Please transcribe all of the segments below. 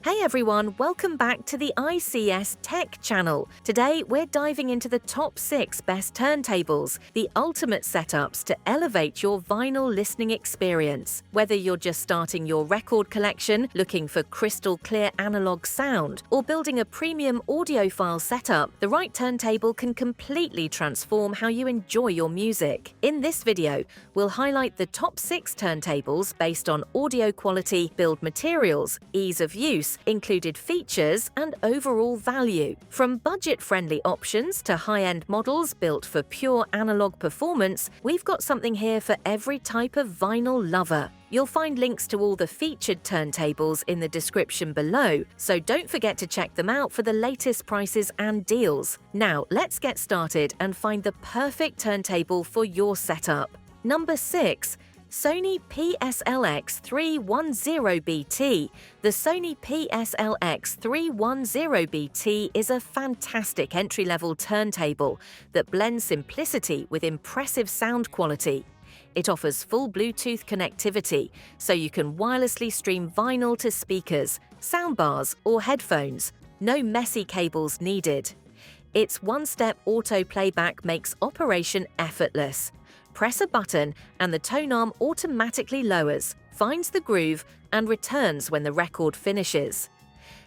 Hey everyone, welcome back to the ICS Tech channel. Today we're diving into the top 6 best turntables, the ultimate setups to elevate your vinyl listening experience. Whether you're just starting your record collection, looking for crystal clear analog sound, or building a premium audiophile setup, the right turntable can completely transform how you enjoy your music. In this video, we'll highlight the top 6 turntables based on audio quality, build materials, ease of use, included features, and overall value. From budget-friendly options to high-end models built for pure analog performance, we've got something here for every type of vinyl lover. You'll find links to all the featured turntables in the description below, so don't forget to check them out for the latest prices and deals. Now, let's get started and find the perfect turntable for your setup. Number 6. Sony PS-LX310BT. The Sony PS-LX310BT is a fantastic entry-level turntable that blends simplicity with impressive sound quality. It offers full Bluetooth connectivity, so you can wirelessly stream vinyl to speakers, soundbars, or headphones. No messy cables needed. Its one-step auto playback makes operation effortless. Press a button and the tone arm automatically lowers, finds the groove, and returns when the record finishes.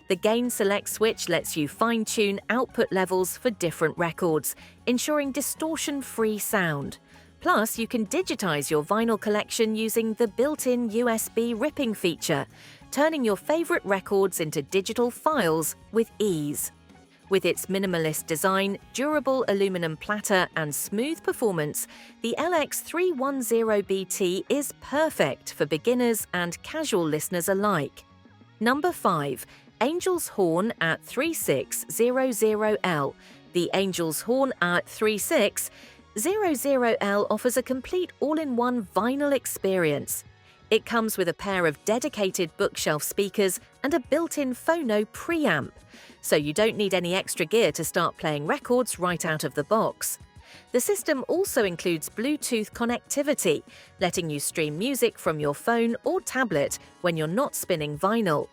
The gain select switch lets you fine-tune output levels for different records, ensuring distortion-free sound. Plus, you can digitize your vinyl collection using the built-in USB ripping feature, turning your favorite records into digital files with ease. With its minimalist design, durable aluminum platter, and smooth performance, the LX310BT is perfect for beginners and casual listeners alike. Number 5. Angel's Horn AT3600L. The Angel's Horn AT3600L offers a complete all-in-one vinyl experience. It comes with a pair of dedicated bookshelf speakers and a built-in phono preamp, so you don't need any extra gear to start playing records right out of the box. The system also includes Bluetooth connectivity, letting you stream music from your phone or tablet when you're not spinning vinyl.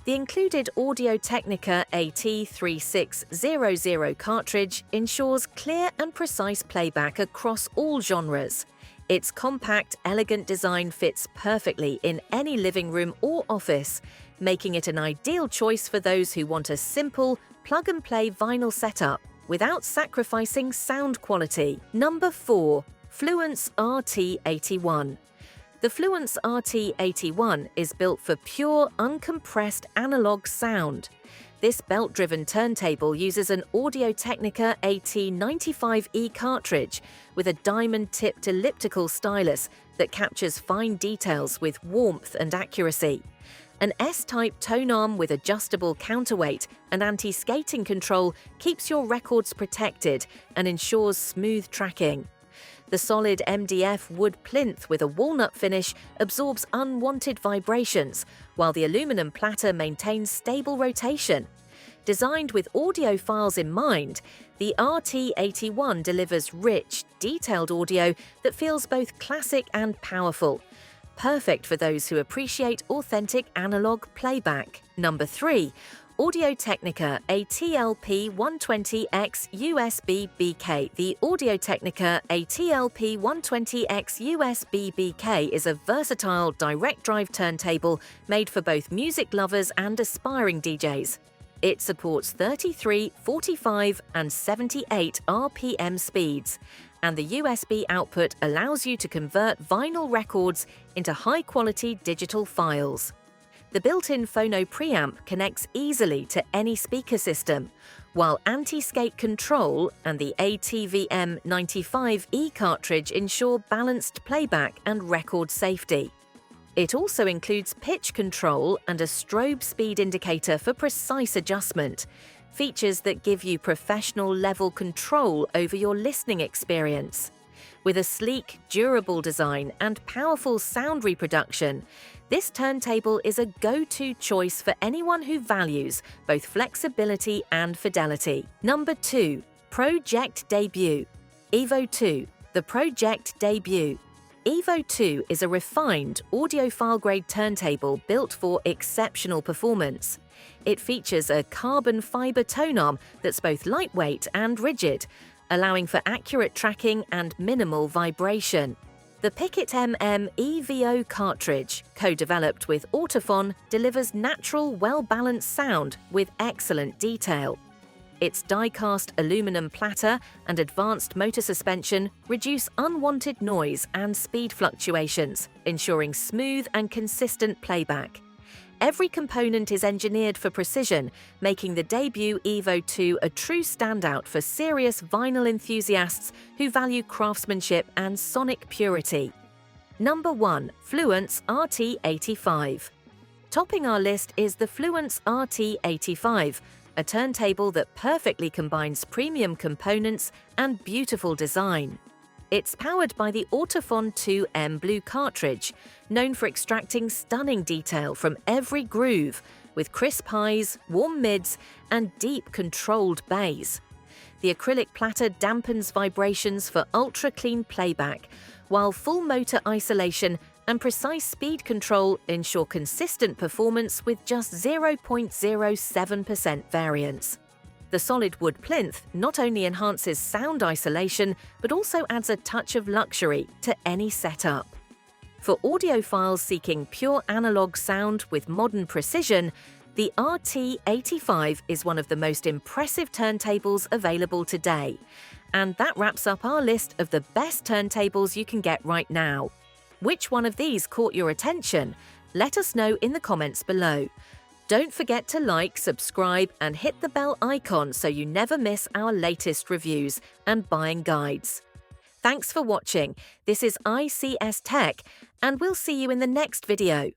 The included Audio-Technica AT3600 cartridge ensures clear and precise playback across all genres. Its compact, elegant design fits perfectly in any living room or office, making it an ideal choice for those who want a simple, plug-and-play vinyl setup without sacrificing sound quality. Number 4. Fluance RT81. The Fluance RT81 is built for pure, uncompressed analog sound. This belt-driven turntable uses an Audio-Technica AT95 cartridge with a diamond-tipped elliptical stylus that captures fine details with warmth and accuracy. An S-type tone arm with adjustable counterweight and anti-skating control keeps your records protected and ensures smooth tracking. The solid MDF wood plinth with a walnut finish absorbs unwanted vibrations, while the aluminum platter maintains stable rotation. Designed with audiophiles in mind, the RT81 delivers rich, detailed audio that feels both classic and powerful. Perfect for those who appreciate authentic analog playback. Number 3. Audio-Technica AT-LP120X USB-BK. The Audio-Technica AT-LP120X USB-BK is a versatile direct drive turntable made for both music lovers and aspiring DJs. It supports 33, 45, and 78 RPM speeds, and the USB output allows you to convert vinyl records into high-quality digital files. The built-in phono preamp connects easily to any speaker system, while anti-skate control and the ATVM95 cartridge ensure balanced playback and record safety. It also includes pitch control and a strobe speed indicator for precise adjustment, features that give you professional-level control over your listening experience. With a sleek, durable design and powerful sound reproduction, this turntable is a go-to choice for anyone who values both flexibility and fidelity. Number 2. Pro-Ject Debut EVO 2. The Pro-Ject Debut. EVO 2 is a refined audiophile-grade turntable built for exceptional performance. It features a carbon fiber tone arm that's both lightweight and rigid, allowing for accurate tracking and minimal vibration. The Pickett MM EVO cartridge, co-developed with Audiphile, delivers natural, well-balanced sound with excellent detail. Its die-cast aluminum platter and advanced motor suspension reduce unwanted noise and speed fluctuations, ensuring smooth and consistent playback. Every component is engineered for precision, making the Debut EVO 2 a true standout for serious vinyl enthusiasts who value craftsmanship and sonic purity. Number 1. Fluance RT85. Topping our list is the Fluance RT85, a turntable that perfectly combines premium components and beautiful design. It's powered by the Audiphile 2M Blue cartridge, known for extracting stunning detail from every groove, with crisp highs, warm mids, and deep controlled bass. The acrylic platter dampens vibrations for ultra-clean playback, while full motor isolation and precise speed control ensure consistent performance with just 0.07% variance. The solid wood plinth not only enhances sound isolation, but also adds a touch of luxury to any setup. For audiophiles seeking pure analog sound with modern precision, the RT85 is one of the most impressive turntables available today. And that wraps up our list of the best turntables you can get right now. Which one of these caught your attention? Let us know in the comments below. Don't forget to like, subscribe, and hit the bell icon so you never miss our latest reviews and buying guides. Thanks for watching. This is ICS Tech, and we'll see you in the next video.